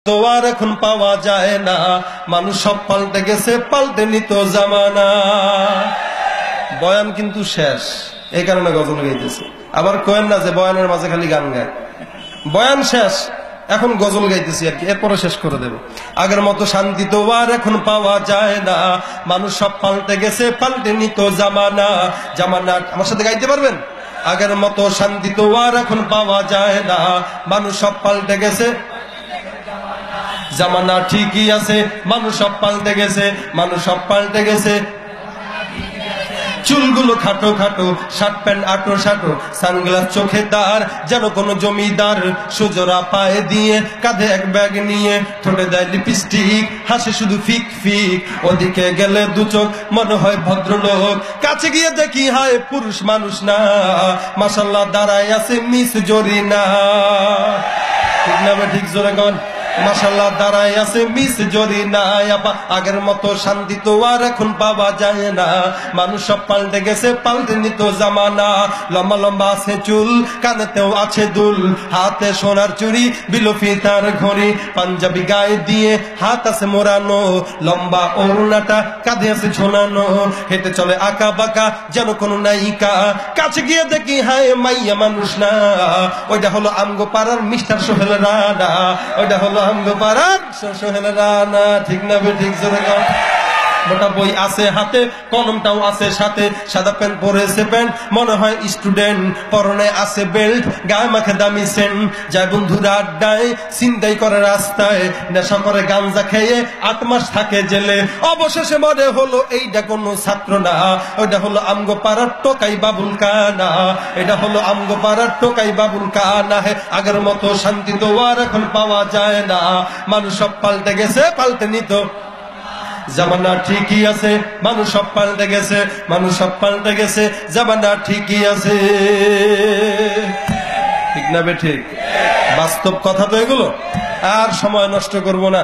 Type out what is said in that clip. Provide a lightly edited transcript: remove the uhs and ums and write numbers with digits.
তো আর এখন পাওয়া যায় না, মানুষ সব পাল্টে গেছে, পাল্টে নিত জামানা। বয়ান কিন্তু শেষ, এই কারণে গজল গাইতেছে। আবার কয়েন না যে বয়ানের মাঝে খালি গান গায়, বয়ান শেষ, এখন গজল গাইতেছি আর কি, এরপরে শেষ করে দেব। আগের মতো শান্তি তো আর এখন পাওয়া যায় না, মানুষ সব পাল্টে গেছে, পাল্টে নিত জামানা। জামানা আমার সাথে গাইতে পারবেন? আগের মতো শান্তি তো আর এখন পাওয়া যায় না, মানুষ সব পাল্টে গেছে, জামানা ঠিকই আছে, মানুষ সব পাল্টে গেছে, মানুষ সব পাল্টে গেছে। চুলগুলো খাটো খাটো, শার্ট প্যান্ট আটো শাটো, সানগ্লাস চোখে তার, যেন কোন জমিদার। সুজোরা পায়ে দিয়ে, কাঁধে এক ব্যাগ নিয়ে, ঠোঁটে দেয় লিপস্টিক, হাসে শুধু ফিক ফিক। ওদিকে গেলে দু চোখ, মনে হয় ভদ্রলোক, কাছে গিয়ে দেখি হায় পুরুষ মানুষ না। মাশাআল্লাহ দাঁড়ায় আছে মিস জরিনা। ঠিক না? ঠিক জোরে কন। মাশাআল্লাহ দাঁড়ায় আছে মিস জরিনা। আগের মতো শান্তি তো আর এখন পাওয়া যায় না, মানুষ সব পাল্টে গেছে, পাল্টে নিত জামানা। লম্বা লম্বা আছে চুল, কানেতেও আছে দুল, হাতে সোনার চুড়ি, বিলফি তার ঘড়ি, পাঞ্জাবি গায়ে দিয়ে হাত আছে মোড়ানো, লম্বা ওড়নাটা কাঁধে আছে ঝোলানো, হেঁটে চলে আঁকা বাঁকা যেন কোন নায়িকা। কাছে গিয়ে দেখি হায় মাইয়া মানুষ না, ওইটা হলো আমগো পাড়ার মিস্টার সোহেল রানা, ওইটা হলো আমগো পাড়ার সোহেল রানা। ঠিক না? ঠিক জোরে কর। মোটা বই আছে হাতে, কলমটাও আছে সাথে, সাদা প্যান্ট পরেছে প্যান্ট, মনে হয় স্টুডেন্ট, পরনে আছে বেল্ট, গায়ে মাখে দামি সেন্ট। যায় বন্ধুরা আড্ডায়, ছিনতাই করে রাস্তায়, নেশা করে গাঞ্জা খেয়ে 8 মাস থাকে জেলে। অবশেষে মনে হলো এইটা কোনো ছাত্র না, ওইটা হলো আমগো পাড়ার টোকাই বাবুল কানা, এটা হলো আমগো পাড়ার টোকাই বাবুল কানা। হে আগের মতো শান্তি তো আর এখন পাওয়া যায় না, মানুষ সব পাল্টে গেছে, পাল্টে নিত জামানা ঠিকই আছে, মানুষ সব পাল্টে গেছে, মানুষ সব পাল্টে গেছে, জামানা ঠিকই আছে। ঠিক না? ঠিক বাস্তব কথা তো এগুলো। আর সময় নষ্ট করব না।